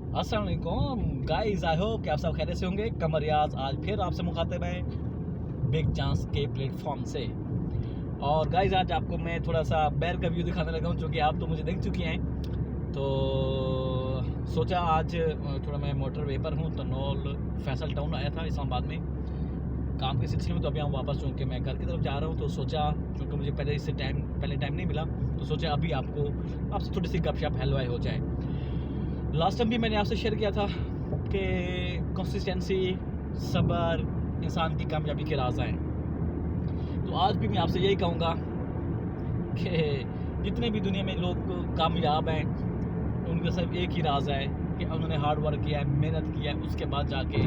अस्सलाम वालेकुम guys, I hope कि आप सब खैरियत से होंगे। कमर रियाज आज फिर आपसे मुखातिब है बिग चांस के प्लेटफॉर्म से। और गाइस आज आपको मैं थोड़ा सा बैर का व्यू दिखाने लगा हूँ, चूँकि आप तो मुझे देख चुकी हैं। तो सोचा आज थोड़ा मैं मोटर वे पर हूँ, तनोल फैसल टाउन आया था इस्लामाबाद में काम के सिलसिले में। तो अभी हम वापस चूँकि मैं घर की तरफ जा रहा हूँ, तो सोचा चूँकि मुझे पहले टाइम नहीं मिला, तो सोचा अभी आपसे थोड़ी सी गपशप हलवाई हो जाए। लास्ट टाइम भी मैंने आपसे शेयर किया था कि कंसिस्टेंसी, सब्र इंसान की कामयाबी के राज हैं। तो आज भी मैं आपसे यही कहूँगा कि जितने भी दुनिया में लोग कामयाब हैं, उनका सिर्फ एक ही राज है कि उन्होंने हार्ड वर्क किया है, मेहनत किया है, उसके बाद जाके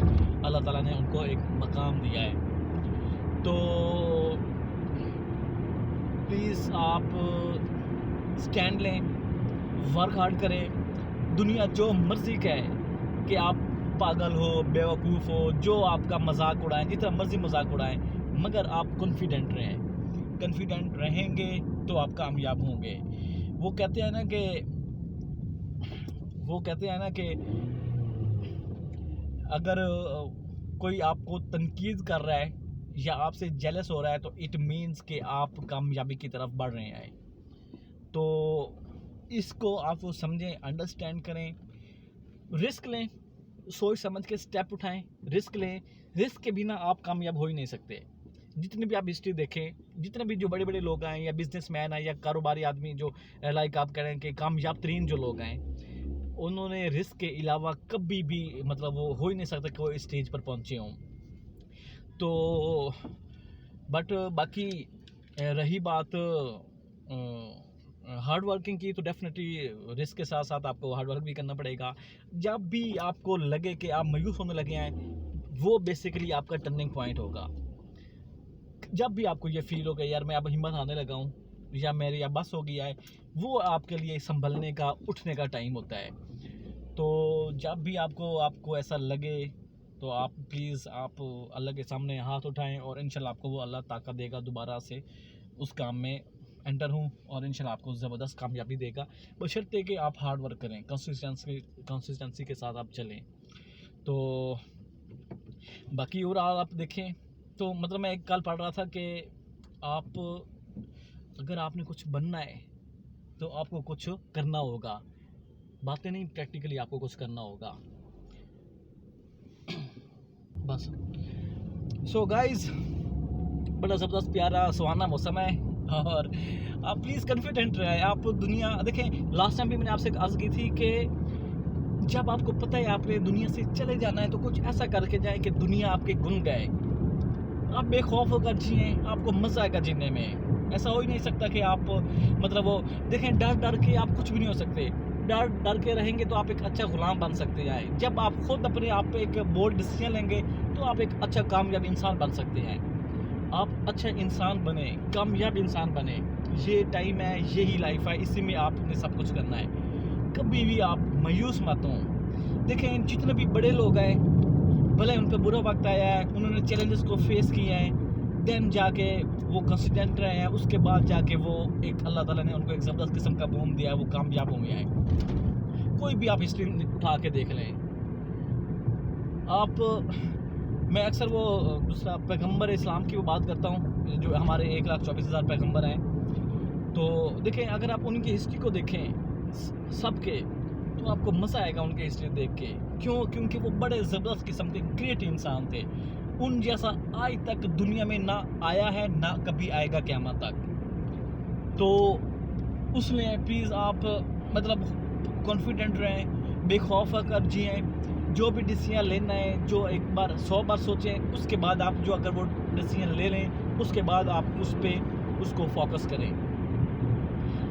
अल्लाह ताला ने उनको एक मकाम दिया है। तो प्लीज़ आप स्टैंड लें, वर्क हार्ड करें। दुनिया जो मर्ज़ी कहे कि आप पागल हो, बेवकूफ़ हो, जो आपका मजाक उड़ाएं, जितना मर्ज़ी मजाक उड़ाएं, मगर आप कॉन्फिडेंट रहें। कॉन्फिडेंट रहेंगे तो आप कामयाब होंगे। वो कहते हैं ना कि अगर कोई आपको तनकीद कर रहा है या आपसे जेलस हो रहा है, तो इट मीन्स कि आप कामयाबी की तरफ बढ़ रहे हैं। तो इसको आप वो समझें, अंडरस्टैंड करें, रिस्क लें, सोच समझ के स्टेप उठाएं, रिस्क लें। रिस्क के बिना आप कामयाब हो ही नहीं सकते। जितने भी आप हिस्ट्री देखें, जितने भी जो बड़े बड़े लोग हैं या बिजनेसमैन हैं या कारोबारी आदमी, जो लाइक आप कह रहे हैं कि कामयाब तरीन जो लोग हैं, उन्होंने रिस्क के अलावा कभी भी मतलब वो हो ही नहीं सकता कि वो इस स्टेज पर पहुँचे हों। तो बट बाकी रही बात हार्ड वर्किंग की, तो डेफिनेटली रिस्क के साथ साथ आपको हार्ड वर्क भी करना पड़ेगा। जब भी आपको लगे कि आप मायूस होने लगे हैं, वो बेसिकली आपका टर्निंग पॉइंट होगा। जब भी आपको ये फील हो कि यार मैं अब हिम्मत आने लगा हूँ या मेरी अब बस हो गया है, वो आपके लिए संभलने का, उठने का टाइम होता है। तो जब भी आपको ऐसा लगे, तो आप प्लीज़ आप अल्लाह के सामने हाथ उठाएं और इंशाल्लाह आपको वो अल्लाह ताकत देगा दोबारा से उस काम में एंटर हूँ, और इंशाल्लाह आपको ज़बरदस्त कामयाबी देगा, बशर्ते कि आप हार्ड वर्क करें, कंसिस्टेंसी के साथ आप चलें। तो बाकी और आप देखें तो मतलब मैं एक कल पढ़ रहा था कि आप अगर आपने कुछ बनना है तो आपको कुछ करना होगा, बातें नहीं, प्रैक्टिकली आपको कुछ करना होगा बस। सो गाइज, बड़ा ज़बरदस्त प्यारा सुहाना मौसम है, और आप प्लीज़ कॉन्फिडेंट रहें। आप दुनिया देखें, लास्ट टाइम भी मैंने आपसे अर्ज़ की थी कि जब आपको पता है आपने दुनिया से चले जाना है, तो कुछ ऐसा करके जाए कि दुनिया आपके गुन गाए। आप बेखौफ होकर जिए, आपको मज़ा आएगा जीने में। ऐसा हो ही नहीं सकता कि आप मतलब वो देखें, डर के आप कुछ भी नहीं हो सकते। डर के रहेंगे तो आप एक अच्छा गुलाम बन सकते हैं। जब आप खुद अपने आप पे एक बोल्ड डिसीजन लेंगे, तो आप एक अच्छा कामयाब इंसान बन सकते हैं। आप अच्छा इंसान बने, कामयाब इंसान बने। ये टाइम है, यही लाइफ है, इसी में आपने सब कुछ करना है। कभी भी आप मायूस मत हों। देखें, जितने भी बड़े लोग हैं, भले उन पर बुरा वक्त आया है, उन्होंने चैलेंजेस को फेस किए हैं, देन जाके वो कंसिस्टेंट रहे हैं, उसके बाद जाके वो एक अल्लाह ताला ने उनको एक ज़बरदस्त किस्म का बूम दिया है, वो कामयाब हुए हैं। कोई भी आप हिस्ट्री उठा के देख लें। मैं अक्सर वो दूसरा पैगंबर इस्लाम की वो बात करता हूँ, जो हमारे 1,24,000 पैगंबर हैं। तो देखें, अगर आप उनकी हिस्ट्री को देखें सबके, तो आपको मज़ा आएगा उनकी हिस्ट्री देख के। क्यों? क्योंकि वो बड़े ज़बरदस्त किस्म के ग्रेट इंसान थे। उन जैसा आज तक दुनिया में ना आया है, ना कभी आएगा क़यामत तक। तो उसमें प्लीज़ आप मतलब कॉन्फिडेंट रहें, बेखौफ होकर जिएँ। जो भी डिसीजन लेना है, जो एक बार 100 बार सोचें, उसके बाद आप जो अगर वो डिसीजन ले लें, उसके बाद आप उसको फोकस करें।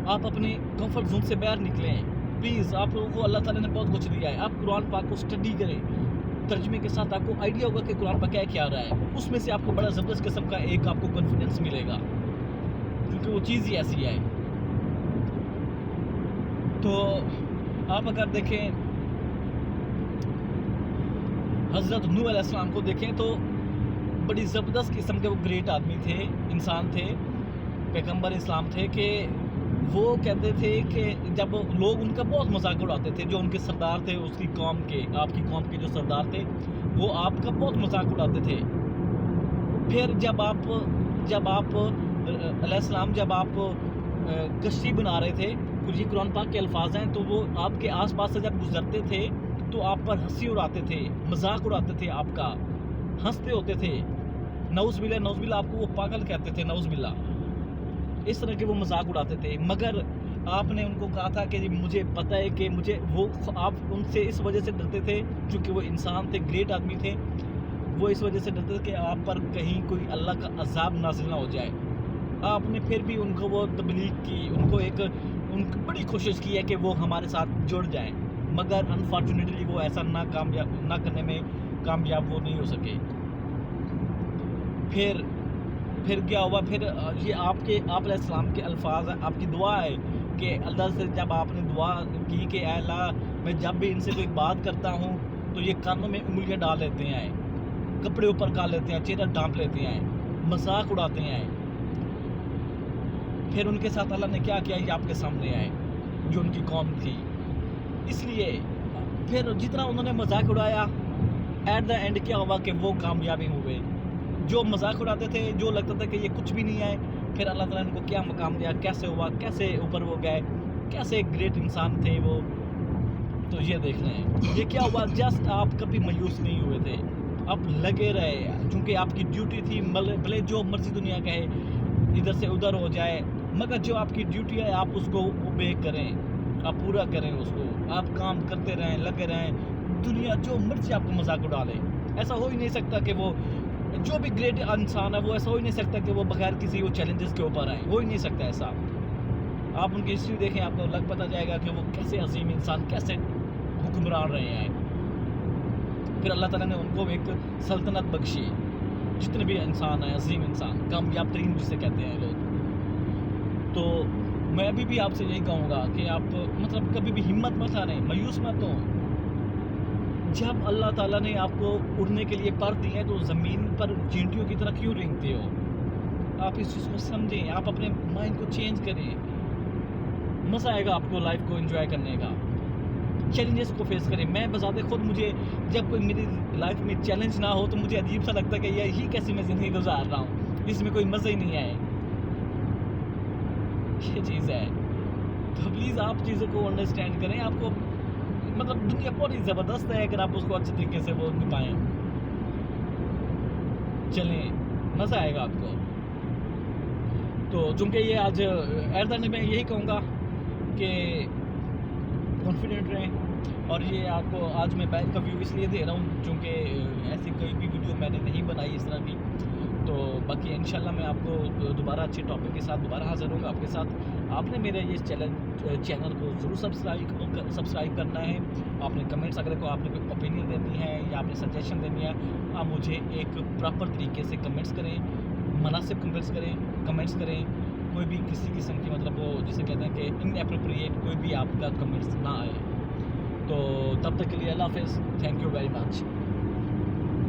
आप अपने कंफर्ट जोन से बाहर निकलें। प्लीज़, आप लोगों को अल्लाह ताला ने बहुत कुछ दिया है। आप कुरान पाक को स्टडी करें, तर्जुमे के साथ आपको आइडिया होगा कि कुरान पाक क्या रहा है। उसमें से आपको बड़ा ज़बरदस्त किस्म का एक आपको कॉन्फिडेंस मिलेगा, क्योंकि वो चीज़ ही ऐसी है। तो आप अगर देखें, हज़रत नूह अलैहिस्सलाम को देखें, तो बड़ी ज़बरदस्त किस्म के वो ग्रेट आदमी थे, इंसान थे, पैगंबर इस्लाम थे, कि وہ کہتے تھے کہ جب لوگ ان کا بہت مذاق اڑاتے تھے، جو ان کے سردار تھے اس کی قوم کے، آپ کی قوم کے جو سردار تھے وہ آپ کا بہت مذاق اڑاتے تھے. پھر جب آپ علیہ السلام جب آپ کشتی بنا رہے تھے، کچھ یہ قرآن پاک کے الفاظ ہیں، تو وہ آپ کے آس پاس سے جب گزرتے تھے تو آپ پر ہنسی اڑاتے تھے، مذاق اڑاتے تھے، آپ کا ہنستے ہوتے تھے. نعوذ باللہ آپ کو وہ پاگل کہتے تھے، نعوذ باللہ، اس طرح کے وہ مذاق اڑاتے تھے. مگر آپ نے ان کو کہا تھا کہ مجھے پتہ ہے کہ مجھے وہ، آپ ان سے اس وجہ سے ڈرتے تھے چونکہ وہ انسان تھے، گریٹ آدمی تھے، وہ اس وجہ سے ڈرتے تھے کہ آپ پر کہیں کوئی اللہ کا عذاب نازل نہ ہو جائے. آپ نے پھر بھی ان کو وہ تبلیغ کی، ان کو بڑی کوشش کی ہے کہ وہ ہمارے ساتھ جڑ جائیں، مگر انفارچونیٹلی وہ ایسا نہ کرنے میں کامیاب وہ نہیں ہو سکے. پھر کیا ہوا؟ پھر یہ آپ علیہ السلام کے الفاظ ہیں، آپ کی دعا ہے کہ اللہ سے جب آپ نے دعا کی کہ اے اللہ، میں جب بھی ان سے کوئی بات کرتا ہوں تو یہ کانوں میں انگلیاں ڈال لیتے ہیں، کپڑے اوپر کر لیتے ہیں، چہرہ ڈھانپ لیتے ہیں، مذاق اڑاتے ہیں. پھر ان کے ساتھ اللہ نے کیا کیا، یہ آپ کے سامنے آئے، جو ان کی قوم تھی. اس لیے پھر جتنا انہوں نے مذاق اڑایا، ایٹ دا اینڈ کیا ہوا کہ وہ کامیابی ہوئے. جو مذاق اڑاتے تھے، جو لگتا تھا کہ یہ کچھ بھی نہیں ہے، پھر اللہ تعالیٰ نے ان کو کیا مقام دیا، کیسے ہوا، کیسے اوپر وہ گئے، کیسے گریٹ انسان تھے وہ. تو یہ دیکھ رہے ہیں یہ کیا ہوا. جسٹ آپ کبھی مایوس نہیں ہوئے تھے، آپ لگے رہے، چونکہ آپ کی ڈیوٹی تھی. بھلے جو مرضی دنیا کہے، ادھر سے ادھر ہو جائے، مگر جو آپ کی ڈیوٹی ہے آپ اس کو اوبے کریں، آپ پورا کریں اس کو، آپ کام کرتے رہیں، لگے رہیں. دنیا جو مرضی آپ کو مذاق اڑا لے، ایسا ہو ہی نہیں سکتا کہ وہ جو بھی گریٹ انسان ہے وہ ایسا ہو ہی نہیں سکتا کہ وہ بغیر کسی وہ چیلنجز کے اوپر آئے، ہو ہی نہیں سکتا ایسا. آپ ان کی ہسٹری دیکھیں، آپ کو لگ پتہ جائے گا کہ وہ کیسے عظیم انسان، کیسے حکمران رہے ہیں. پھر اللہ تعالیٰ نے ان کو ایک سلطنت بخشی. جتنے بھی انسان ہیں، عظیم انسان، کامیاب ترین جسے کہتے ہیں لوگ. تو میں ابھی بھی آپ سے یہی کہوں گا کہ آپ مطلب کبھی بھی ہمت مت ہاریں، مایوس مت ہوں. جب اللہ تعالیٰ نے آپ کو اڑنے کے لیے پر دی ہے تو زمین پر چینٹیوں کی طرح کیوں رینگتے ہو؟ آپ اس چیز کو سمجھیں، آپ اپنے مائنڈ کو چینج کریں. مزہ آئے گا آپ کو لائف کو انجوائے کرنے کا. چیلنجز کو فیس کریں. میں بذات خود، مجھے جب کوئی میری لائف میں چیلنج نہ ہو تو مجھے عجیب سا لگتا ہے کہ یہی کیسی میں زندگی گزار رہا ہوں، اس میں کوئی مزہ ہی نہیں ہے. یہ چیز ہے. تو پلیز آپ چیزوں کو انڈرسٹینڈ کریں. آپ کو مطلب دنیا بہت ہی زبردست ہے اگر آپ اس کو اچھے طریقے سے وہ نبھائیں. چلیں، مزہ آئے گا آپ کو. تو چونکہ یہ آج ایردن میں یہی کہوں گا کہ کانفیڈنٹ رہیں. اور یہ آپ کو آج میں بیک کا ویو اس لیے دے رہا ہوں چونکہ ایسی کوئی بھی ویڈیو میں نے نہیں بنائی اس طرح کی. تو باقی انشاءاللہ میں آپ کو دوبارہ اچھے ٹاپک کے ساتھ دوبارہ حاضر ہوں گا آپ کے ساتھ. آپ نے میرے یہ چینل کو ضرور سبسکرائب کرنا ہے. آپ نے کمنٹس، اگر کو آپ نے کوئی اوپینین دینی ہے یا آپ نے سجیشن دینی ہے، آپ مجھے ایک پراپر طریقے سے کمنٹس کریں، مناسب کمنٹس کریں. کوئی بھی کسی قسم کی مطلب وہ جسے کہتے ہیں کہ ان اپروپریٹ کوئی بھی آپ کا کمنٹس نہ آئے. تو تب تک کے لیے اللہ حافظ. Thank you very much.